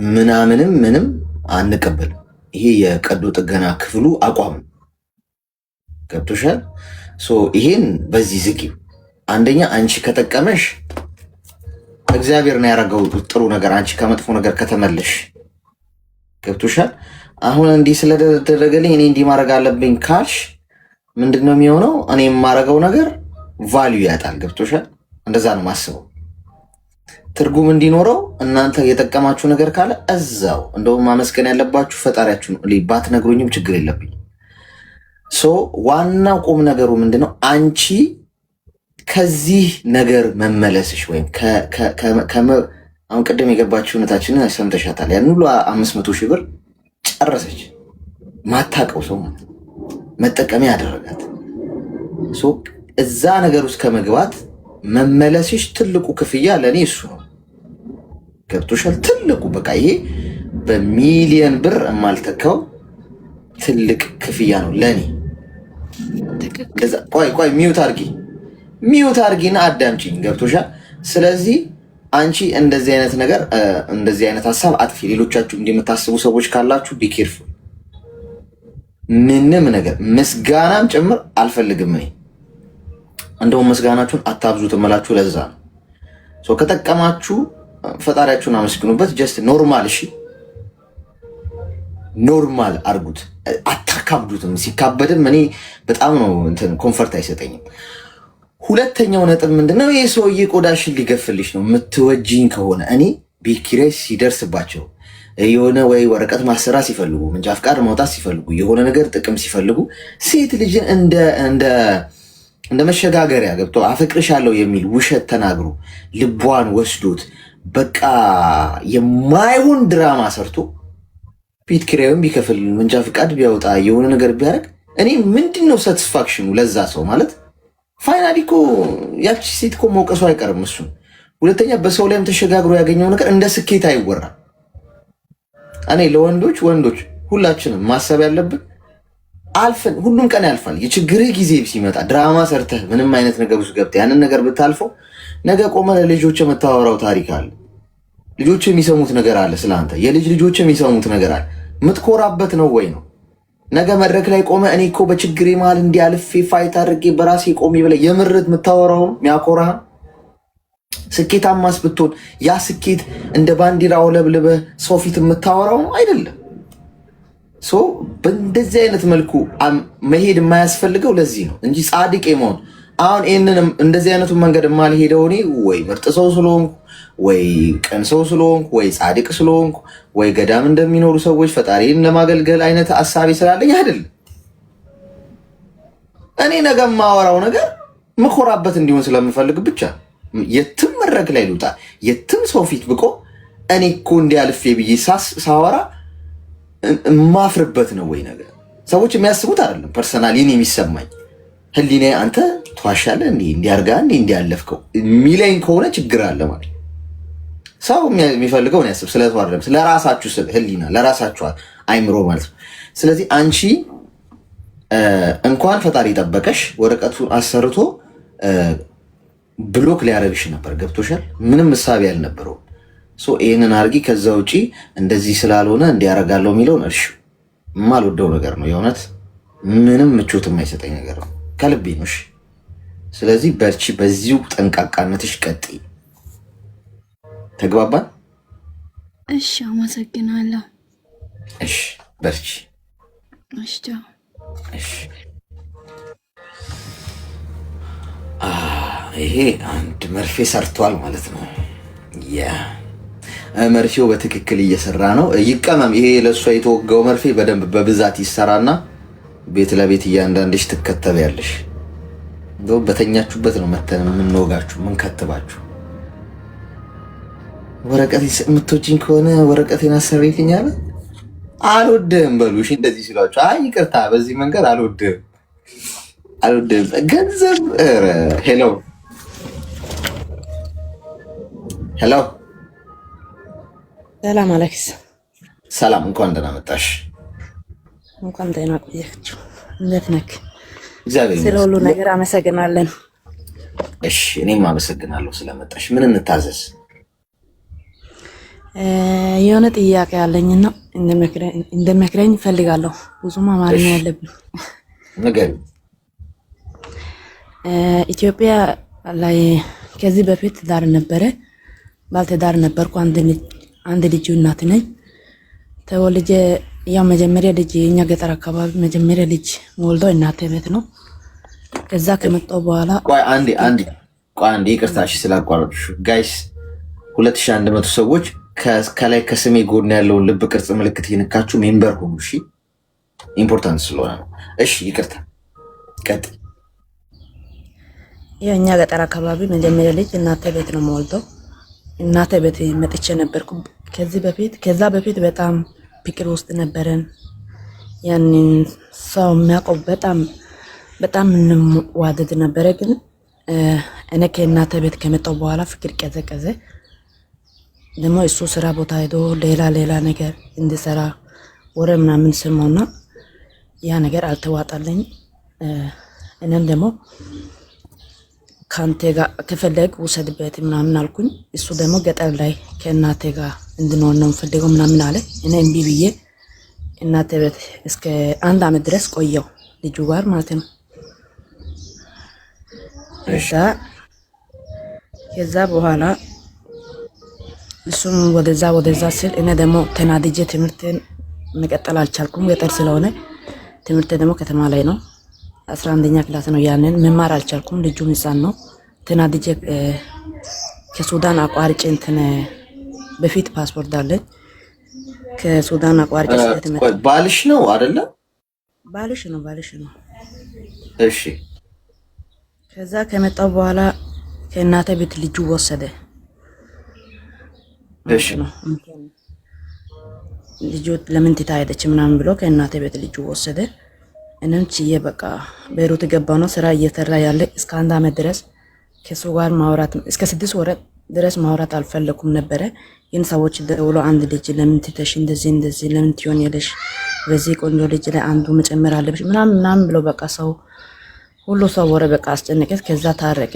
ምንም አንቀበልም። ይሄ የቀዶ ጥገና ክፍሉ አቋም ገብቶሻል። ይሄን በዚህ ዝጊው። አንደኛ አንቺ ከጠቀመሽ እግዚአብሔር ነው ያደረገው ጥሩ ነገር፣ አንቺ ከመጥፎ ነገር ከተመለሽ ገብቶሻል። አሁን እንዲህ ስለተደረገልኝ እኔ እንዲህ ማድረግ አለብኝ ካልሽ ምንድነው የሚሆነው? እኔ የማደርገው ነገር ቫልዩ ያጣል። ገብቶሻል። እንደዛ ነው ማስበው። ትርጉም እንዲኖረው እናንተ የጠቀማችሁ ነገር ካለ እዛው እንደውም ማመስገን ያለባችሁ ፈጣሪያችሁ ነው። ባትነግሩኝም ችግር የለብኝ። ዋናው ቁም ነገሩ ምንድነው? አንቺ ከዚህ ነገር መመለስሽ ወይም አሁን ቅድም የገባችሁ እውነታችንን ሰምተሻታል። ያን ሁሉ 500 ሺህ ብር ጨረሰች። ማታቀው ሰው መጠቀሚያ ያደረጋት። እዛ ነገር ውስጥ ከመግባት መመለስሽ ትልቁ ክፍያ ለእኔ እሱ ነው። ገብቶሻል? ትልቁ በቃ ይሄ በሚሊየን ብር የማልተካው ትልቅ ክፍያ ነው ለእኔ። ቆይ ሚዩት አርጊና አዳምጪኝ። ገብቶሻል? ስለዚህ አንቺ እንደዚህ አይነት ነገር እንደዚህ አይነት ሀሳብ አጥፊ። ሌሎቻችሁ እንደምታስቡ ሰዎች ካላችሁ ቢኬርፉል። ምንም ነገር ምስጋናም ጭምር አልፈልግም እኔ። እንደውም ምስጋናችሁን አታብዙት እምላችሁ ለዛ ነው። ከጠቀማችሁ ፈጣሪያችሁን አመስግኑበት። ጀስት ኖርማል፣ እሺ ኖርማል አርጉት፣ አታካብዱትም። ሲካበድም እኔ በጣም ነው እንትን ኮንፈርት አይሰጠኝም። ሁለተኛው ነጥብ ምንድነው? ይህ ሰውዬ ቆዳሽን ሊገፍልሽ ነው የምትወጂኝ ከሆነ እኔ ቤት ኪራይ ሲደርስባቸው የሆነ ወይ ወረቀት ማሰራ ሲፈልጉ፣ መንጃ ፍቃድ ማውጣት ሲፈልጉ፣ የሆነ ነገር ጥቅም ሲፈልጉ ሴት ልጅን እንደ መሸጋገሪያ ገብቶ አፈቅርሻለሁ የሚል ውሸት ተናግሮ ልቧን ወስዶት በቃ የማይሆን ድራማ ሰርቶ ቤት ኪራዩን ቢከፍል መንጃ ፍቃድ ቢያወጣ የሆነ ነገር ቢያደርግ እኔ ምንድነው ሳቲስፋክሽኑ ለዛ ሰው ማለት? ፋይናሊ እኮ ያቺ ሴት እኮ መውቀሱ አይቀርም እሱ። ሁለተኛ በሰው ላይም ተሸጋግሮ ያገኘው ነገር እንደ ስኬት አይወራም። እኔ ለወንዶች ሁላችንም ማሰብ ያለብን አልፈን ሁሉም ቀን ያልፋል። የችግርህ ጊዜ ሲመጣ ድራማ ሰርተህ ምንም አይነት ነገር ውስጥ ገብተህ ያንን ነገር ብታልፈው ነገ ቆመ ለልጆች የምታወራው ታሪክ አለ። ልጆች የሚሰሙት ነገር አለ ስለአንተ። የልጅ ልጆች የሚሰሙት ነገር አለ። የምትኮራበት ነው ወይ ነው? ነገ መድረክ ላይ ቆመ እኔ እኮ በችግሬ መሃል እንዲያልፌ ፋይት አድርጌ በራሴ ቆሜ ብለህ የምርት የምታወራው የሚያኮራህ ስኬታማስ ብትሆን ያ ስኬት እንደ ባንዲራ አውለብልበህ ሰው ፊት የምታወራው አይደለም። በእንደዚህ አይነት መልኩ መሄድ የማያስፈልገው ለዚህ ነው እንጂ ጻድቅ የመሆን አሁን ይህንን እንደዚህ አይነቱን መንገድ የማልሄደው እኔ ወይ ምርጥ ሰው ስለሆንኩ ወይ ቀን ሰው ስለሆንኩ ወይ ጻድቅ ስለሆንኩ ወይ ገዳም እንደሚኖሩ ሰዎች ፈጣሪን ለማገልገል አይነት አሳቢ ስላለኝ አይደለም። እኔ ነገ የማወራው ነገር ምኮራበት እንዲሆን ስለምፈልግ ብቻ የትም መድረክ ላይ ልውጣ፣ የትም ሰው ፊት ብቆ እኔ እኮ እንዲያልፌ ብዬ ሳወራ ማፍርበት ነው ወይ ነገር ሰዎች የሚያስቡት አይደለም። ፐርሰናሊ እኔ የሚሰማኝ ህሊና አንተ ተዋሻለህ እንዲያርጋ እንዲያለፍከው የሚለኝ ከሆነ ችግር አለ ማለት። ሰው የሚፈልገውን ያስብ፣ ስለተው አይደለም፣ ስለራሳችሁ ህሊና ለራሳችሁ አይምሮ ማለት ነው። ስለዚህ አንቺ እንኳን ፈጣሪ ጠበቀሽ ወረቀቱን አሰርቶ ብሎክ ሊያረግሽ ነበር። ገብቶሻል? ምንም ምሳቤ አልነበረውም። ይህንን አርጊ። ከዛ ውጪ እንደዚህ ስላልሆነ እንዲያረጋለው የሚለውን እርሺ። የማልወደው ነገር ነው የእውነት ምንም ምቾት የማይሰጠኝ ነገር ነው። ከልቤ ነው። ስለዚህ በርቺ፣ በዚሁ ጠንቃቃነትሽ ቀጥይ። ተግባባን? እሺ፣ አመሰግናለሁ። እሺ፣ በርቺ። እሺ፣ እሺ። ይሄ አንድ መርፌ ሰርቷል ማለት ነው። መርፌው በትክክል እየሰራ ነው። ይቀመም። ይሄ ለእሷ የተወጋው መርፌ በደንብ በብዛት ይሰራና ቤት ለቤት እያንዳንድሽ ትከተቢያለሽ። እንደውም በተኛችሁበት ነው መተን የምንወጋችሁ የምንከትባችሁ። ወረቀት የምትወጂኝ ከሆነ ወረቀቴን አሰሪልኝ አለ። አልወድህም በሉ። እሺ እንደዚህ ሲሏቸው አይ ይቅርታ፣ በዚህ መንገድ አልወድህም ገንዘብ። ሄሎ ሄሎ፣ ሰላም አሌክስ። ሰላም፣ እንኳን ደህና መጣሽ። እንኳን ደህና ቆያችሁ። እንዴት ነህ? እግዚአብሔር ስለ ሁሉ ነገር አመሰግናለን። እሺ፣ እኔም አመሰግናለሁ ስለመጣሽ። ምን እንታዘዝ? የሆነ ጥያቄ ያለኝና እንደመክረኝ እፈልጋለሁ። ብዙም አማርኛ ያለብኝ ነገር ኢትዮጵያ ላይ ከዚህ በፊት ዳር ነበረ ባልተዳር ነበርኩ። አንድ ልጅ እናት ነኝ። ተወልጄ ያው መጀመሪያ ልጅ እኛ ገጠር አካባቢ መጀመሪያ ልጅ ወልዶ እናቴ ቤት ነው። ከዛ ከመጣሁ በኋላ ቆይ አንዴ ይቅርታሽ ስላቋረጥሽ ጋይስ 2100 ሰዎች ከላይ ከስሜ ጎን ያለውን ልብ ቅርጽ ምልክት እየነካችሁ ሜምበር ሆኑ። እሺ ኢምፖርታንት ስለሆነ ነው። እሺ ይቅርታ ቀጥል። የኛ ገጠር አካባቢ መጀመሪያ ልጅ እናቴ ቤት ነው የምወልደው። እናቴ ቤት መጥቼ ነበርኩ ከዛ በፊት በጣም ፍቅር ውስጥ ነበረን። ያንን ሰው የሚያውቀው በጣም እንዋደድ ነበረ። ግን እኔ ከእናቴ ቤት ከመጣሁ በኋላ ፍቅር ቀዘቀዘ። ደግሞ እሱ ስራ ቦታ ሄዶ ሌላ ነገር እንዲሰራ ወሬ ምናምን ሰማሁና ያ ነገር አልተዋጣልኝ። እኔም ደግሞ ካንተ ጋር ከፈለግ ውሰድበት ምናምን አልኩኝ። እሱ ደግሞ ገጠር ላይ ከእናቴ ጋር እንድንሆን ነው ፈልገው ምናምን አለ። እኔ እምቢ ብዬ እናቴ ቤት እስከ 1 አመት ድረስ ቆየው ልጁ ጋር ማለት ነው። ከዛ በኋላ እሱም ወደዛ ስል እኔ ደግሞ ተናድጄ ትምህርቴን መቀጠል አልቻልኩም። ገጠር ስለሆነ ትምህርቴ ደግሞ ከተማ ላይ ነው። 11ኛ ክላስ ነው። ያንን መማር አልቻልኩም። ልጁ ሕፃን ነው። ተናድጄ ከሱዳን አቋርጬ በፊት ፓስፖርት አለኝ። ከሱዳን አቋርጬ ስለተመጣ ባልሽ ነው አይደለ? ባልሽ ነው። እሺ። ከዛ ከመጣው በኋላ ከእናቴ ቤት ልጁ ወሰደ። እሺ ነው ልጁ ለምን ትታየደች ምናምን ብሎ ከእናቴ ቤት ልጁ ወሰደ። እኔም ችዬ በቃ ቤይሩት ገባሁ ነው ስራ እየሰራ ያለ እስከ 1 አመት ድረስ ከሱ ጋር ማውራት እስከ 6 ወር ድረስ ማውራት አልፈለኩም ነበረ። ግን ሰዎች ደውሎ አንድ ልጅ ለምን ትተሽ እንደዚህ ለምን ትሆን ያለሽ በዚህ ቆንጆ ልጅ ላይ አንዱ መጨመር አለብሽ ምናምን ብሎ በቃ ሁሉ ሰው ወሬ በቃ አስጨነቀት። ከዛ ታረቀ።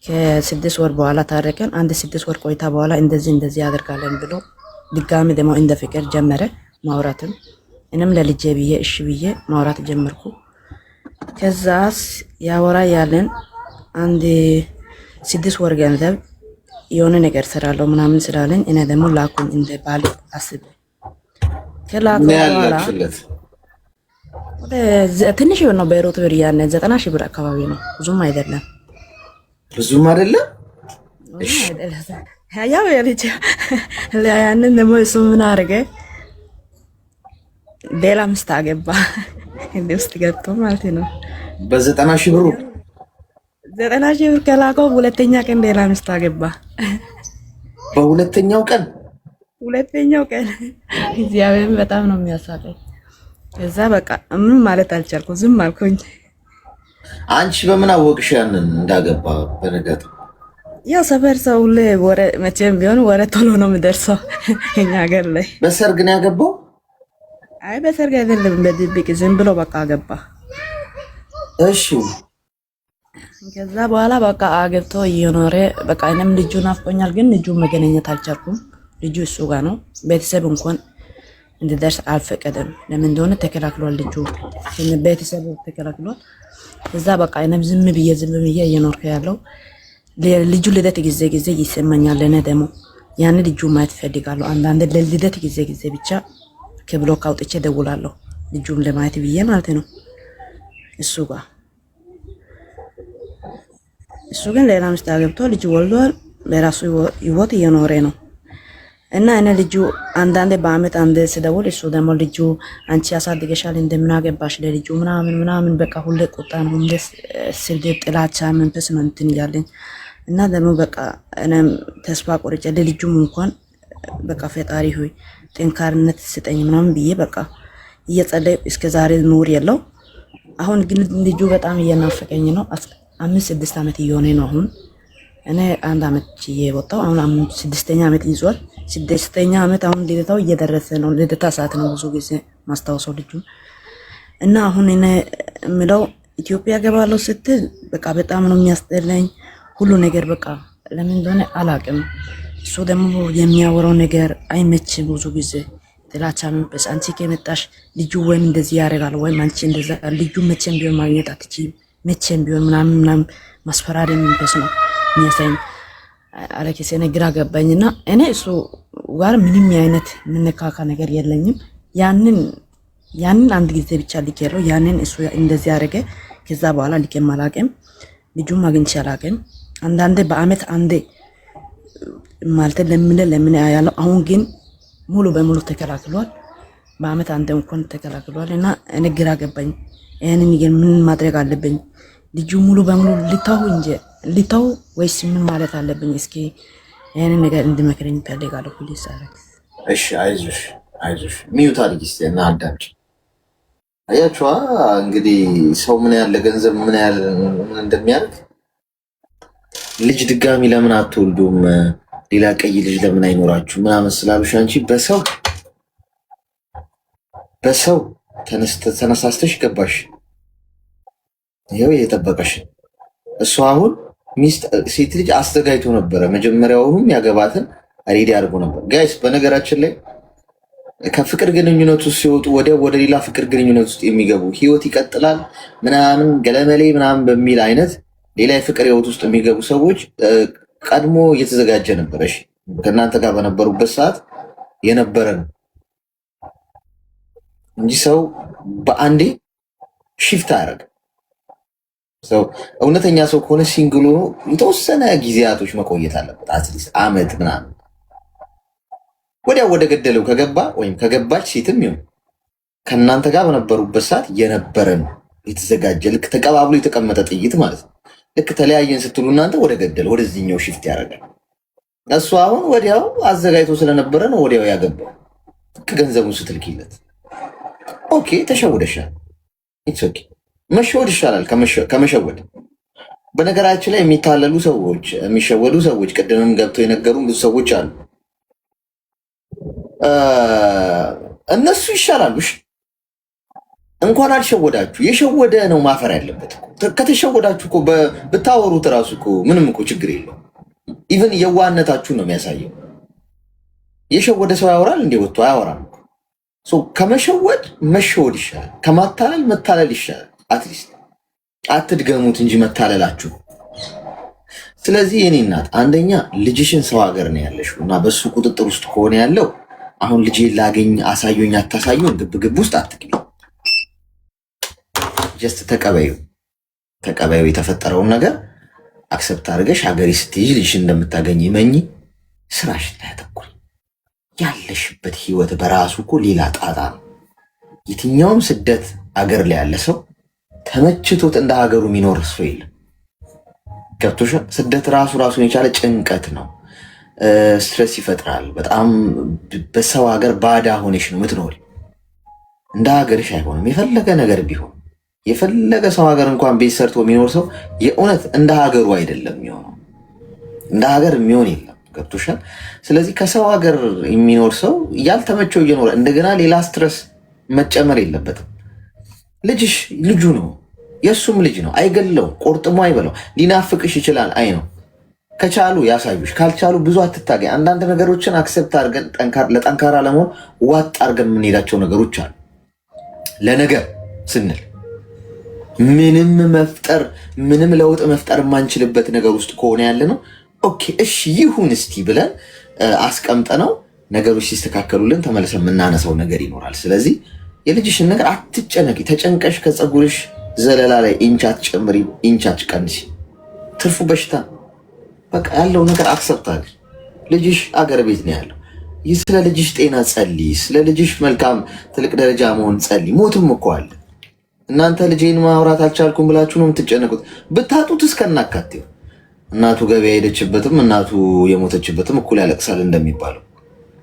ከ6 ወር በኋላ ታረቀን። 6 ወር ቆይታ በኋላ እንደዚህ ያደርጋለን ብሎ ድጋሚ ደግሞ እንደ ፍቅር ጀመረ ማውራትም። እኔም ለልጄ ብዬ እሺ ብዬ ማውራት ጀመርኩ። ከዛስ ያወራ ያለን 6 ወር ገንዘብ የሆነ ነገር ስራለው ምናምን ስላለኝ እኔ ደግሞ ላኩኝ እንደ ባል አስብ ከላኩ በኋላ ትንሽ ነው ቤይሩት ብር ያነ 90,000 ብር አካባቢ ነው። ብዙም አይደለም። እሺ ያው የልጅ ያንን ደግሞ እሱ ምን አደረገ? ሌላ ሚስት አገባ። እንደ ውስጥ ገብቶ ማለት ነው። በ90,000 ብሩ 90,000 ብር ከላከው ሁለተኛ ቀን ሌላ ሚስት አገባ። በሁለተኛው ቀን እግዚአብሔር በጣም ነው የሚያሳቀኝ። ከዛ በቃ ምን ማለት አልቻልኩም፣ ዝም አልኩኝ። አንቺ በምን አወቅሽ ያንን እንዳገባ? በነገር ያው ሰፈር ሰው ሁሌ ወሬ መቼም ቢሆን ወሬ ቶሎ ነው የሚደርሰው እኛ ሀገር ላይ። በሰርግ ነው ያገባው? አይ በሰርግ አይደለም፣ በድብቅ ዝም ብሎ በቃ አገባ። እሺ። ከዛ በኋላ በቃ አገብቶ እየኖረ በቃ እኔም ልጁ ናፍቆኛል፣ ግን ልጁ መገናኘት አልቻልኩም። ልጁ እሱ ጋር ነው። ቤተሰብ እንኳን እንድደርስ አልፈቀደም። ለምን እንደሆነ ተከላክሏል። ልጁ ቤተሰብ ተከላክሏል። ከዛ በቃ እኔም ዝም ብዬ እየኖርኩ ያለው ልጁ ልደት ጊዜ ይሰማኛል። እኔ ደግሞ ያን ልጁ ማየት ፈልጋለሁ። አንዳንድ ለልደት ጊዜ ብቻ ከብሎክ አውጥቼ ደውላለሁ ልጁን ለማየት ብዬ ማለት ነው። እሱ ግን ሌላ ሚስት አገብቶ ልጅ ወልዷል። ለራሱ ህይወት እየኖረ ነው። እና እኔ ልጁ አንዳንዴ በአመት አንዴ ስደውል እሱ ደግሞ ልጁ አንቺ ያሳድገሻል እንደምናገባሽ ለልጁ ምናምን በቃ ሁሌ ቁጣ ነው፣ ሁሌ ስድብ፣ ጥላቻ መንፈስ ነው እንትን እያለኝ እና ደግሞ በቃ እኔም ተስፋ ቆርጬ ለልጁም እንኳን በቃ ፈጣሪ ሆይ ጥንካሬነት ስጠኝ ምናምን ብዬ በቃ እየጸለይ እስከ ዛሬ ኑር የለው። አሁን ግን ልጁ በጣም እየናፈቀኝ ነው። 5-6 አመት እየሆነ ነው አሁን። እኔ 1 አመት እየወጣው አሁን 6ኛ አመት ይዟል። 6ኛ አመት አሁን ልደታው እየደረሰ ነው። ልደታ ሰዓት ነው ብዙ ጊዜ ማስታወሰው ልጁ እና አሁን እኔ የምለው ኢትዮጵያ ገባለሁ ስትል በቃ በጣም ነው የሚያስጠላኝ ሁሉ ነገር በቃ ለምን እንደሆነ አላውቅም። እሱ ደግሞ የሚያወራው ነገር አይመችም። ብዙ ጊዜ ጥላቻ መንፈስ አንቺ ከመጣሽ ልጁ ወይም እንደዚህ ያደርጋል ወይም አንቺ እንደዛ ልጁ መቼም ቢሆን ማግኘት አትችይም መቼም ቢሆን ምናምን ማስፈራሪያ መንፈስ ነው የሚያሳይ። አለከሴ ግራ ገባኝና እኔ እሱ ጋር ምንም አይነት ምንካካ ነገር የለኝም። ያንን አንድ ጊዜ ብቻ ልኬለው ያንን እሱ እንደዚህ ያደረገ ከዛ በኋላ ልኬም አላውቅም። ልጁም አግኝቼ አላውቅም። አንዳንዴ በአመት አንዴ ማለት ለምን ያለው አሁን ግን ሙሉ በሙሉ ተከላክሏል። በአመት አንዴ እንኳን ተከላክሏል እና እኔ ግራ ገባኝ። ይሄንን ግን ምን ማድረግ አለብኝ? ልጁ ሙሉ በሙሉ ልታው ወይስ ምን ማለት አለብኝ? እስኪ ይሄንን ነገር እንድመክረኝ ፈልጋለሁ። ፕሊስ አለክስ። እሺ አይዞሽ ሚዩት አድርጊ እስቲ እና አዳምጪ። አያችኋ እንግዲህ ሰው ምን ያህል ገንዘብ ምን ያህል እንደሚያደርግ ልጅ ድጋሚ ለምን አትወልዱም? ሌላ ቀይ ልጅ ለምን አይኖራችሁ? ምናምን ስላሉሽ አንቺ በሰው ተነሳስተሽ ገባሽ። ይሄው እየጠበቀሽ እሱ አሁን ሴት ልጅ አስተጋይቶ ነበረ። መጀመሪያውንም ያገባትን ሬዲ አድርጎ ነበር። ጋይስ በነገራችን ላይ ከፍቅር ግንኙነት ውስጥ ሲወጡ ወደ ሌላ ፍቅር ግንኙነት ውስጥ የሚገቡ ህይወት ይቀጥላል ምናምን ገለመሌ ምናምን በሚል አይነት ሌላ የፍቅር ህይወት ውስጥ የሚገቡ ሰዎች ቀድሞ እየተዘጋጀ ነበር። እሺ ከእናንተ ጋር በነበሩበት ሰዓት የነበረ ነው እንጂ ሰው በአንዴ ሽፍት አያደርግም። ሰው እውነተኛ ሰው ከሆነ ሲንግል ሆኖ የተወሰነ ጊዜያቶች መቆየት አለበት። አትሊስት አመት ምናምን ወዲያው ወደ ገደለው ከገባ ወይም ከገባች ሴትም ይሁን ከእናንተ ጋር በነበሩበት ሰዓት የነበረ ነው የተዘጋጀ ልክ ተቀባብሎ የተቀመጠ ጥይት ማለት ነው። ልክ ተለያየን ስትሉ እናንተ ወደ ገደለ ወደዚህኛው ሽፍት ያደርጋል። እሱ አሁን ወዲያው አዘጋጅቶ ስለነበረ ነው ወዲያው ያገባው ከገንዘቡን ስትልኪለት። ኦኬ ተሸውደሻል። ኢትስ ኦኬ መሸወድ ይሻላል ከመሸወድ። በነገራችን ላይ የሚታለሉ ሰዎች የሚሸወዱ ሰዎች ቅድምም ገብተው የነገሩን ብዙ ሰዎች አሉ። እነሱ ይሻላሉ። እንኳን አልሸወዳችሁ የሸወደ ነው ማፈር ያለበት። ከተሸወዳችሁ እኮ ብታወሩት እራሱ እኮ ምንም እኮ ችግር የለው። ኢቨን የዋህነታችሁን ነው የሚያሳየው። የሸወደ ሰው ያወራል እንዴ? ወጥቶ አያወራም። ከመሸወድ መሸወድ ይሻላል፣ ከማታለል መታለል ይሻላል። አትሊስት አትድገሙት እንጂ መታለላችሁ። ስለዚህ የኔ እናት አንደኛ ልጅሽን ሰው ሀገር ነው ያለሽው እና በሱ ቁጥጥር ውስጥ ከሆነ ያለው አሁን ልጄ ላገኝ አሳዩኝ አታሳዩኝ ግብግብ ውስጥ አትግቢ። ጀስት ተቀበዩ የተፈጠረውን ነገር አክሰፕት አድርገሽ ሀገሬ ስትሄጂ ልጅሽ እንደምታገኝ መኝ። ስራሽ ላይ አተኩሪ። ያለሽበት ህይወት በራሱ እኮ ሌላ ጣጣ ነው። የትኛውም ስደት አገር ላይ ያለ ሰው ተመችቶት እንደ ሀገሩ የሚኖር ሰው የለም። ገብቶሻል? ስደት ራሱን የቻለ ጭንቀት ነው። ስትረስ ይፈጥራል በጣም። በሰው ሀገር ባዳ ሆነሽ ነው ምትኖሪ። እንደ ሀገርሽ አይሆንም። የፈለገ ነገር ቢሆን የፈለገ ሰው ሀገር እንኳን ቤት ሰርቶ የሚኖር ሰው የእውነት እንደ ሀገሩ አይደለም የሚሆነው። እንደ ሀገር የሚሆን የለም። ገብቶሻል? ስለዚህ ከሰው ሀገር የሚኖር ሰው ያልተመቸው እየኖረ እንደገና ሌላ ስትረስ መጨመር የለበትም። ልጅሽ ልጁ ነው፣ የእሱም ልጅ ነው። አይገለውም፣ ቆርጥሞ አይበለው። ሊናፍቅሽ ይችላል። አይ ነው ከቻሉ ያሳዩሽ፣ ካልቻሉ ብዙ አትታገኝ። አንዳንድ ነገሮችን አክሴፕት አድርገን ለጠንካራ ለመሆን ዋጥ አድርገን የምንሄዳቸው ነገሮች አሉ። ለነገር ስንል ምንም ለውጥ መፍጠር የማንችልበት ነገር ውስጥ ከሆነ ያለ ነው። ኦኬ እሺ ይሁን እስቲ ብለን አስቀምጠ ነው ነገሮች ሲስተካከሉልን ተመልሰን የምናነሳው ነገር ይኖራል። ስለዚህ የልጅሽን ነገር አትጨነቂ። ተጨንቀሽ ከፀጉርሽ ዘለላ ላይ ኢንቻት ጨምሪ፣ ኢንቻት ቀንሲ። ትርፉ በሽታ በቃ ያለው ነገር አክሰፕታል። ልጅሽ አገር ቤት ነው ያለው። ስለ ልጅሽ ጤና ጸልይ፣ ስለ ልጅሽ መልካም ትልቅ ደረጃ መሆን ጸልይ። ሞትም እኮ አለ። እናንተ ልጄን ማውራት አልቻልኩም ብላችሁ ነው የምትጨነቁት። ብታጡት እስከናካቴው እናቱ ገበያ ሄደችበትም እናቱ የሞተችበትም እኩል ያለቅሳል እንደሚባለው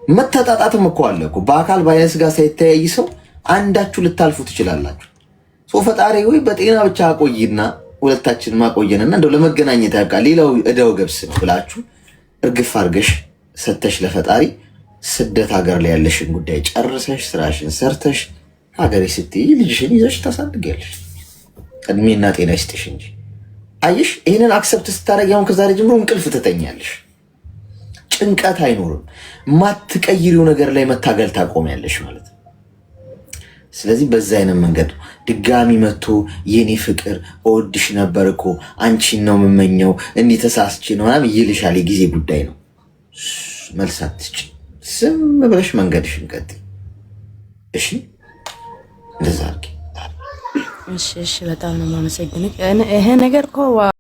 መተጣጣትም እኮ አለ እኮ። በአካል በአይነ ስጋ ሳይተያይ ሰው አንዳችሁ ልታልፉ ትችላላችሁ። ፈጣሪ ወይ በጤና ብቻ አቆይና ሁለታችን ማቆየንና እንደው ለመገናኘት ያብቃ፣ ሌላው እዳው ገብስ ነው ብላችሁ እርግፍ አድርገሽ ሰተሽ ለፈጣሪ ስደት ሀገር ላይ ያለሽን ጉዳይ ጨርሰሽ ስራሽን ሰርተሽ ሀገሬ ስትይ ልጅሽን ይዘሽ ታሳድጊያለሽ። እድሜና ጤና ይስጥሽ እንጂ። አየሽ ይህንን አክሰፕት ስታደርጊ አሁን ከዛሬ ጀምሮ እንቅልፍ ትተኛለሽ። ጭንቀት አይኖርም። ማትቀይሪው ነገር ላይ መታገል ታቆሚያለሽ ማለት ነው። ስለዚህ በዛ አይነት መንገድ ድጋሚ መጥቶ የኔ ፍቅር እወድሽ ነበር እኮ አንቺን ነው የምመኘው እንዲህ ተሳስቼ ነው ምናምን ይልሻል። የጊዜ ጉዳይ ነው። መልስ አትስጪ። ዝም ብለሽ መንገድሽን ቀጥይ። እሺ እንደዛ አድርጊ። እሺ፣ በጣም ነው የማመሰግንህ። ይሄ ነገር እኮ